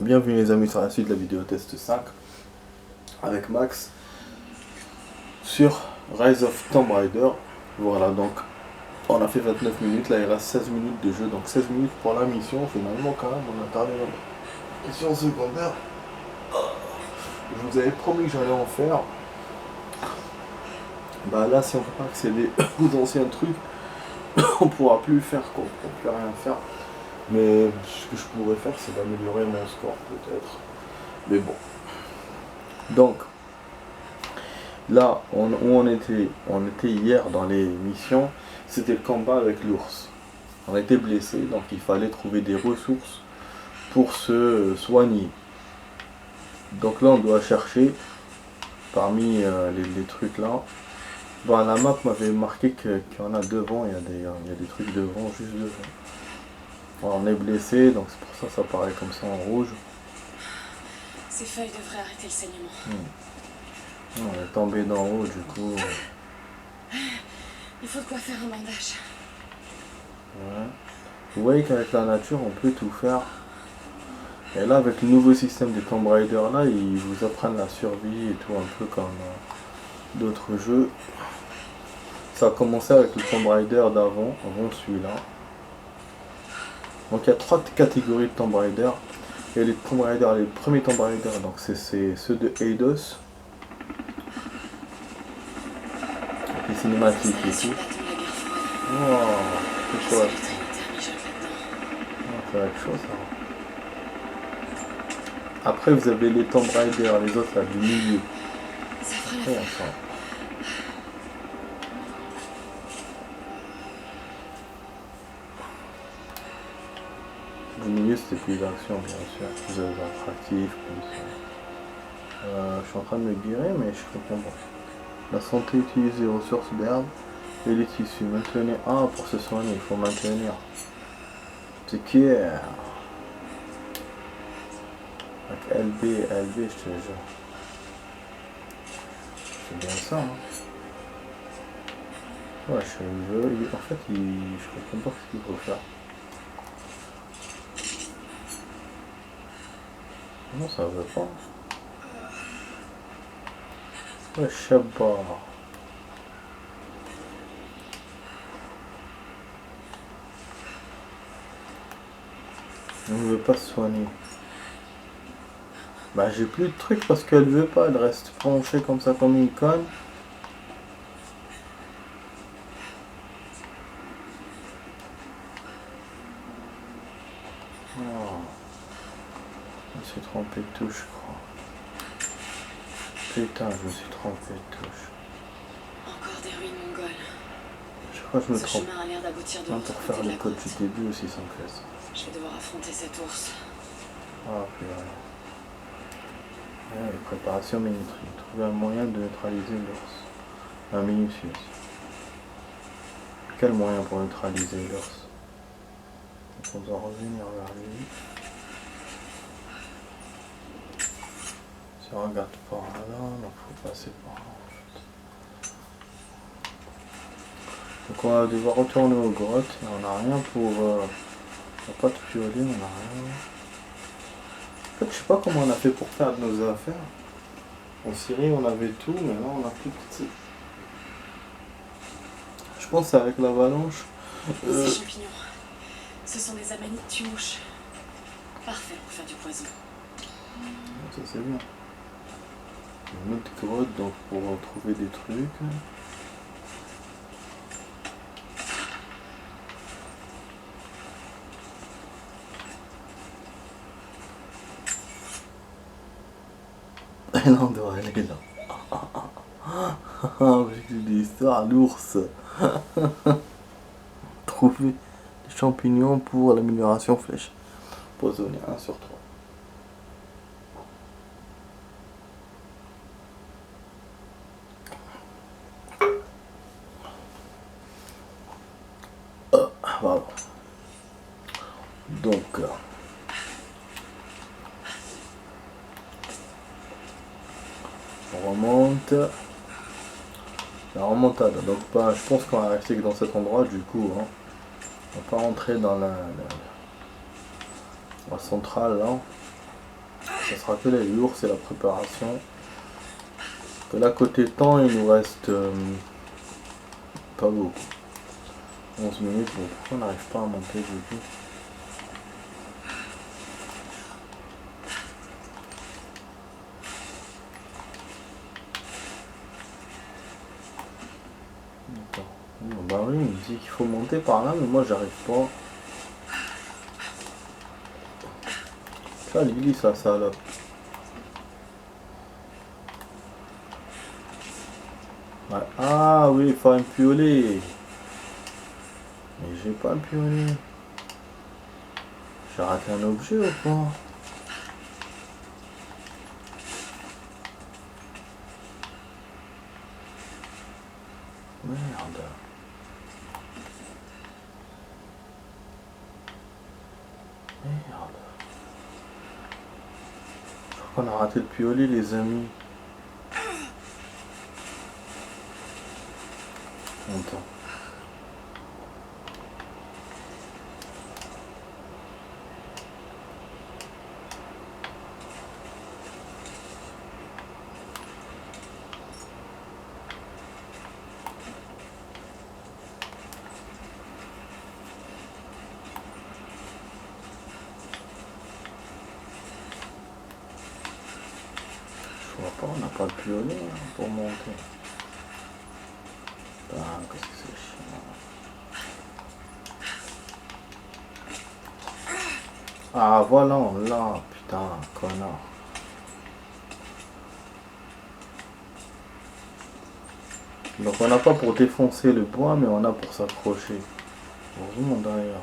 Bienvenue les amis sur la suite de la vidéo test 5 avec Max sur Rise of Tomb Raider. Voilà, donc on a fait 29 minutes, là il reste 16 minutes de jeu, donc 16 minutes pour la mission. Finalement quand même on a terminé la mission secondaire. Je vous avais promis que j'allais en faire. Bah là si on peut pas accéder aux anciens trucs, on pourra plus faire quoi, on pourra plus rien faire. Mais ce que je pourrais faire c'est d'améliorer mon score peut-être. Mais bon. Donc là où on était hier dans les missions, c'était le combat avec l'ours. On était blessé, donc il fallait trouver des ressources pour se soigner. Donc là on doit chercher parmi les trucs là. Bon, la map m'avait marqué qu'il y en a devant, il y a des trucs devant, juste devant. Bon, on est blessé, donc c'est pour ça que ça paraît comme ça en rouge. Ces feuilles devraient arrêter le saignement. On est tombé d'en haut du coup. Il faut de quoi faire un bandage. Ouais. Vous voyez qu'avec la nature on peut tout faire. Et là avec le nouveau système des Tomb Raider là, ils vous apprennent la survie et tout un peu comme d'autres jeux. Ça a commencé avec le Tomb Raider d'avant, avant celui-là. Donc il y a 3 catégories de Tomb Raider. Il y a les Tomb Raider, les premiers Tomb Raider, donc c'est ceux de Eidos. Avec les cinématiques et tout. Oh, c'est chouette. Ça va être chaud ça. Après vous avez les Tomb Raider, les autres là du milieu. Ça fera Ouais, l'affaire. enfin. Du milieu c'était plus d'action bien sûr, plus attractif, plus. Je suis en train de me guérir mais je comprends pas. La santé utilise les ressources d'herbe et les tissus. Maintenir A pour se soigner, il faut maintenir. C'est qui est avec LB, je te jure. C'est bien ça, hein. Ouais, en fait, je comprends pas ce qu'il faut faire. Non, ça veut pas. Ouais, je sais pas. On ne veut pas se soigner. Bah j'ai plus de trucs parce qu'elle veut pas, elle reste penchée comme ça comme une conne. Oh. Je me suis trompé de touche, je crois. Putain, je me suis trompé de touche. Encore des ruines mongoles. Je crois que je me Ce trompe. chemin a l'air d'aboutir de Hein, l'autre pour côté faire de les la codes côte. du début aussi, ça me fait ça. Je vais devoir affronter cet ours. Ah, purée. Ouais, préparation minuterie. Trouver un moyen de neutraliser l'ours. Un minutieux. Quel moyen pour neutraliser l'ours? Donc on doit revenir vers lui. Si on regarde par là, donc faut passer par là en fait. Donc on va devoir retourner aux grottes et on n'a rien pour. On n'a pas de piolet, on n'a rien. En fait, je sais pas comment on a fait pour perdre nos affaires. En Syrie, on avait tout, mais là, on a plus de. Je pense que c'est avec l'avalanche. Ces champignons, ce sont des amanites tumouches. Parfait pour faire du poison. Ça, c'est bien. Une autre grotte, donc pour trouver des trucs. Et là, on doit aller là. J'ai des histoires, l'ours. Trouver des champignons pour l'amélioration flèche. Posonner 1 sur 3. Voilà. Donc, on remonte. La remontade. Donc, pas, je pense qu'on va rester que dans cet endroit du coup. Hein. On va pas rentrer dans la centrale là. ça sera que l'ours et la préparation. Que là, côté temps, il nous reste pas beaucoup. 11 minutes, bon, pourquoi on n'arrive pas à monter du coup? D'accord. Bah oui, il me dit qu'il faut monter par là, mais moi j'arrive pas. Ça, il glisse la salope. Ouais. Ah oui, il faut un piolet. Mais j'ai pas le piolet. J'ai raté un objet ou quoi? Merde. Merde. Je crois qu'on a raté le piolet, les amis. Attends. Je vois pas, on n'a pas le piolet hein, pour monter. Ah, qu'est-ce que c'est chiant. Ah voilà, on l'a, putain, connard. Donc on n'a pas pour défoncer le bois, mais on a pour s'accrocher. Heureusement d'ailleurs.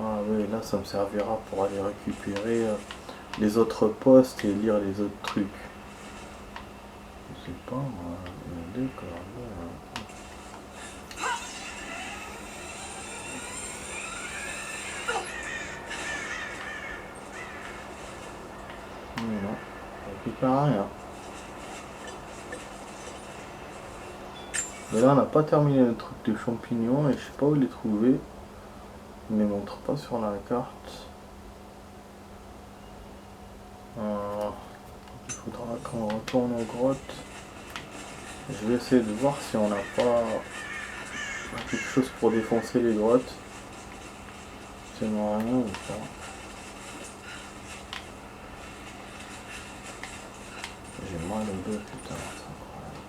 Ah oui, là ça me servira pour aller récupérer les autres postes et lire les autres trucs. Je sais pas, moi, d'accord. Non, on récupère rien. Mais là on n'a pas terminé le truc de champignons et je sais pas où les trouver. Il ne les montre pas sur la carte. Il faudra qu'on retourne aux grottes. Je vais essayer de voir si on n'a pas quelque chose pour défoncer les grottes. C'est rien ou pas. J'ai mal au dos, putain, c'est incroyable.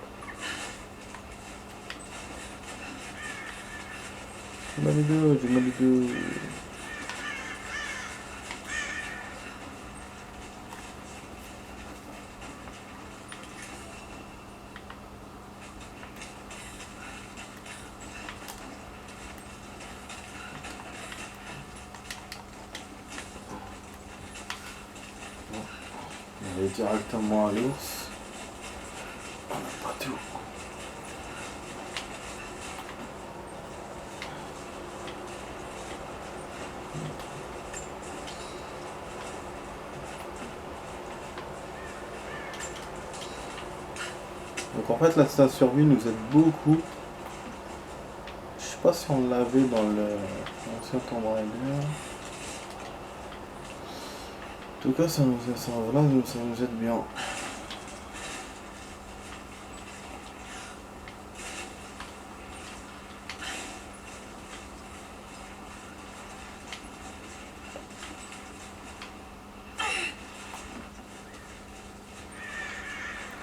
J'ai mal au dos, j'ai mal au dos. On va directement à l'ours. On n'a pas tout. Donc en fait l'instinct de survie nous aide beaucoup. Je sais pas si on l'avait dans l'ancien Tomb Raider. En tout cas ça nous aide bien.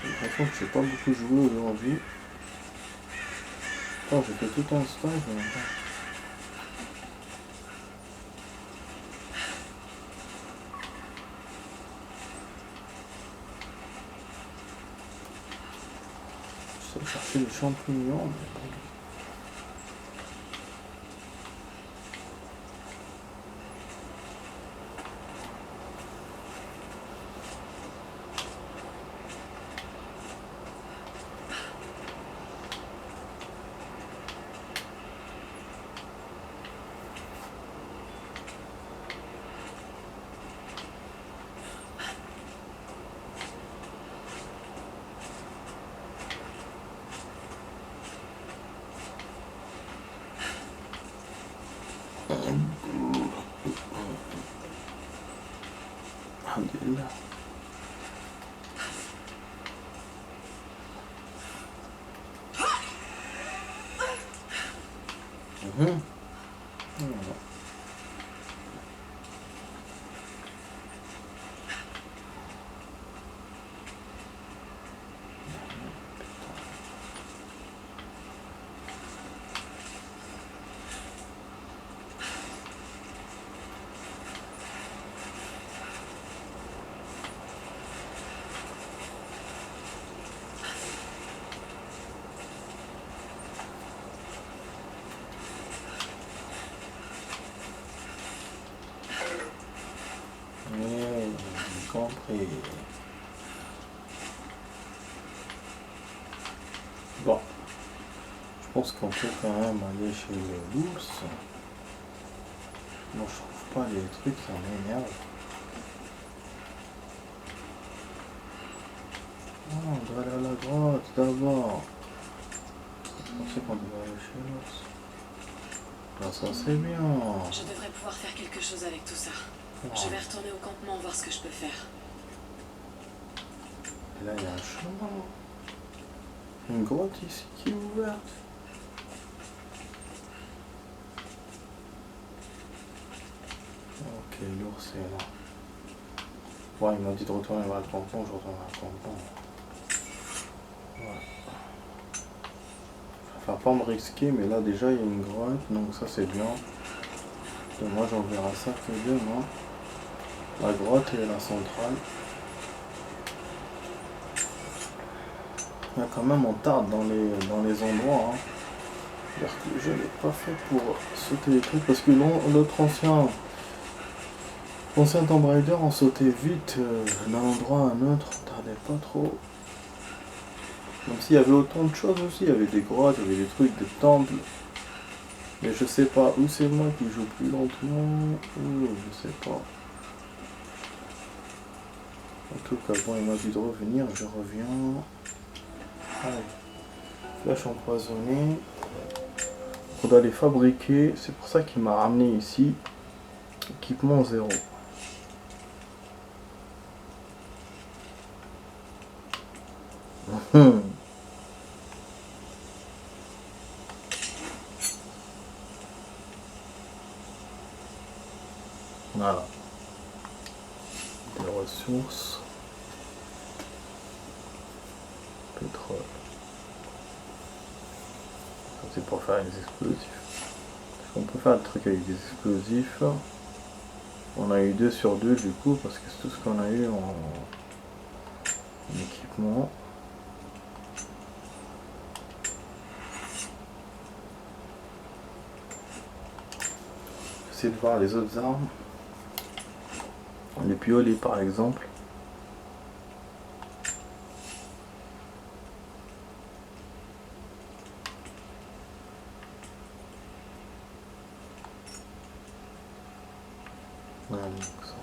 J'ai l'impression que j'ai pas beaucoup joué aujourd'hui. Oh, j'ai fait tout un stage en même temps. Je sais chercher les champignons. Mais... Alhamdulillah. Mhm. Voilà. J'ai compris. Bon, je pense qu'on peut quand même aller chez l'ours. Moi, je trouve pas les trucs, ça m'énerve. Ah, on doit aller à la droite d'abord. Je pensais qu'on devait aller chez l'ours. Là, ça c'est bien. Je devrais pouvoir faire quelque chose avec tout ça. Ah. Je vais retourner au campement voir ce que je peux faire. Et là, il y a un chemin. Une grotte ici qui est ouverte. Ok, l'ours est là. Ouais, il m'a dit de retourner vers le campement, je retourne vers le campement. Ouais. Enfin, pas me risquer, mais là déjà il y a une grotte, donc ça c'est bien. Et moi j'en verrai ça que demain. La grotte et la centrale. Là quand même on tarde dans les endroits. Hein. C'est-à-dire que je l'ai pas fait pour sauter les trucs parce que l'autre ancien Tomb Raider on sautait vite d'un endroit à un autre, on tardait pas trop. Même s'il y avait autant de choses aussi, il y avait des grottes, il y avait des trucs, des temples. Mais je sais pas, où c'est moi qui joue plus lentement, ou je sais pas. En tout cas, bon, il m'a dit de revenir, je reviens. Allez. Flèche empoisonnée. On doit les fabriquer, c'est pour ça qu'il m'a ramené ici. Équipement 0. Voilà. Des ressources. Pétrole. Ça c'est pour faire les explosifs. On peut faire des trucs avec des explosifs. On a eu 2 sur 2 du coup parce que c'est tout ce qu'on a eu en équipement. J'essaie de voir les autres armes. Les piolets par exemple. Ouais, donc ça.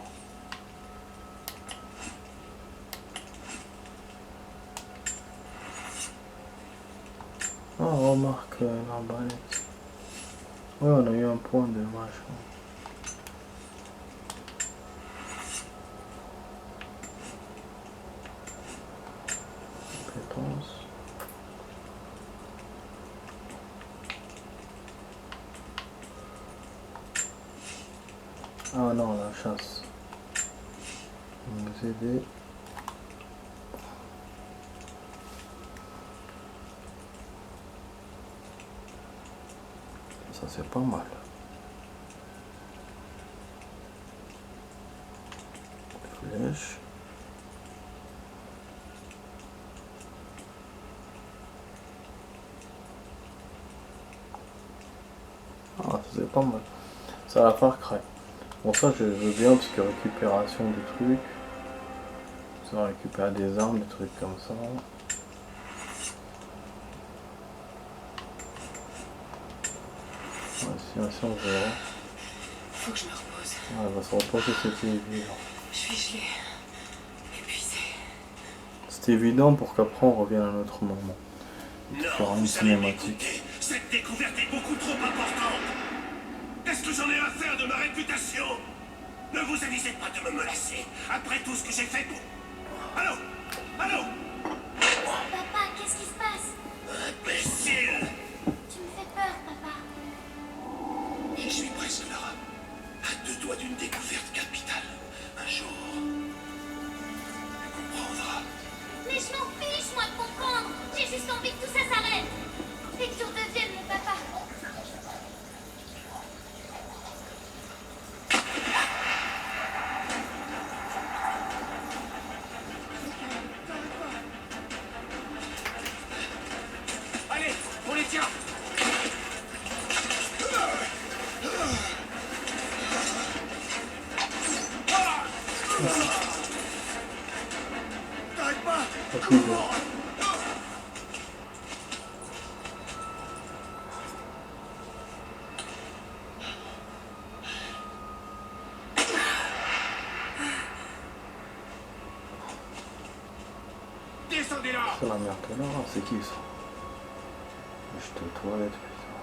Oh, remarque l'arbalète. Ouais, on a eu un point de machin. Compétence. Ah non, la chasse. Nous aider. Ça c'est pas mal. Flèche. Ah, ça c'est pas mal. Ça va faire craquer. Bon ça je veux bien parce que récupération des trucs. Ça va récupérer des armes, des trucs comme ça. Ouais, si on verra. Faut que je me repose. Ouais, elle va se reposer, c'était évident. Je suis gelée. Épuisée. C'était évident pour qu'après on revienne à un autre moment. Non, une vous allez cinématique. m'écouter. Cette découverte est beaucoup trop importante. Qu'est-ce que j'en ai à faire de ma réputation? Ne vous avisez pas de me menacer, après tout ce que j'ai fait pour... Allô? Allô? Papa, qu'est-ce qui se passe? Imbécile! Tu me fais peur, papa. Je suis presque là. À 2 doigts d'une découverte capitale. Un jour... tu comprendras. Mais je m'en fiche, moi, de comprendre. J'ai juste envie que tout ça s'arrête. Et que tu redeviennes mon papa. Allez, on les tient! T'arrêtes pas! Descendez là! C'est la merde là, c'est qui ça? Je te toilette, putain.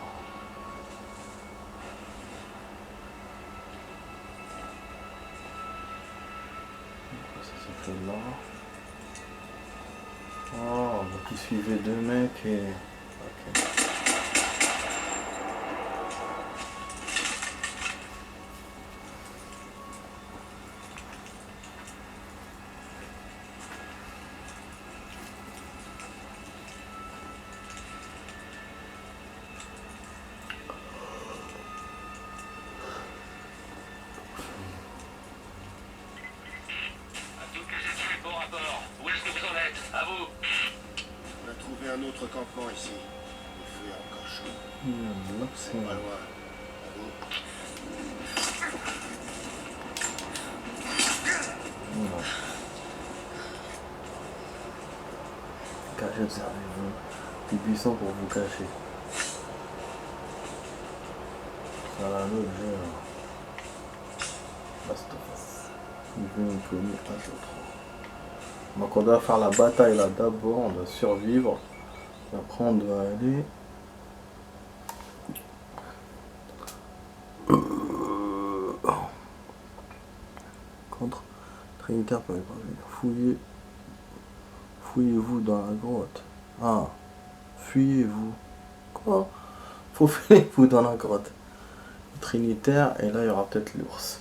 Ça s'est fait là. Oh, donc il suivait 2 mecs et... Ok. Bon rapport. Où est-ce que vous en êtes? À vous. On a trouvé un autre campement ici. Le feu est encore chaud. Là, c'est... Pas loin. À vous. Voilà. Cachez, observez-vous. Des buissons pour vous cacher. Ça a l'objet. Last of Us. Niveau inconnu à d'autres. Donc on doit faire la bataille là d'abord, on doit survivre. Et après on doit aller. Contre Trinitaire pour les parvenir. Fouillez-vous dans la grotte. Ah. Fuyez-vous. Quoi? Faut fuyez-vous dans la grotte. Trinitaire, et là il y aura peut-être l'ours.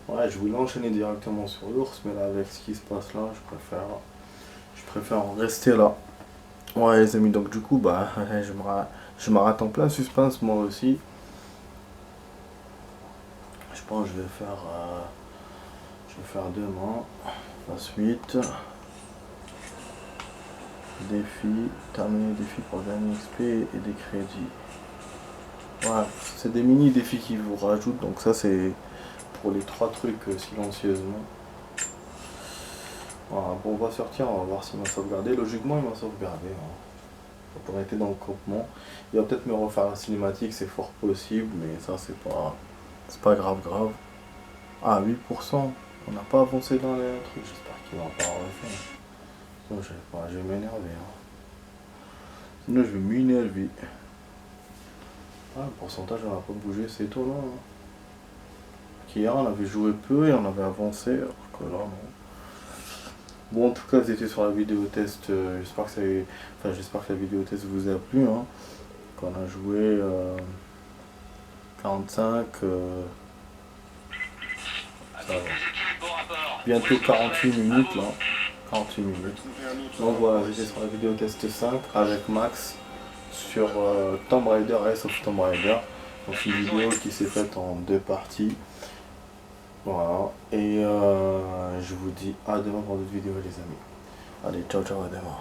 Ouais, je voulais enchaîner directement sur l'ours, mais là avec ce qui se passe là, je préfère en rester là. Ouais les amis, donc du coup bah je m'arrête en plein suspense moi aussi. Je pense que je vais faire demain la suite. Défi, terminer les défis pour gagner XP et des crédits. Ouais, c'est des mini défis qui vous rajoutent, donc ça c'est pour les 3 trucs silencieusement. Voilà, bon, on va sortir, on va voir s'il m'a sauvegardé. Logiquement il m'a sauvegardé, hein. Pour être dans le campement. Il va peut-être me refaire la cinématique, c'est fort possible, mais ça c'est pas grave. Ah 8%, on n'a pas avancé dans les trucs, j'espère qu'il va pas refaire. Sinon je vais m'énerver, hein. Sinon je vais m'énerver. Ah, le pourcentage n'a pas bougé, c'est étonnant, hein. Hier on avait joué peu et on avait avancé, alors que là non. Bon, en tout cas c'était sur la vidéo test, j'espère que la vidéo test vous a plu, hein. Qu'on a joué 45, ça va. Bientôt 48 minutes là, 48 minutes. Donc voilà, j'étais sur la vidéo test 5 avec Max sur Tomb Raider, Rise of Tomb Raider. Donc une vidéo qui s'est faite en 2 parties. Voilà, et je vous dis à demain pour d'autres vidéos les amis. Allez, ciao ciao, à demain.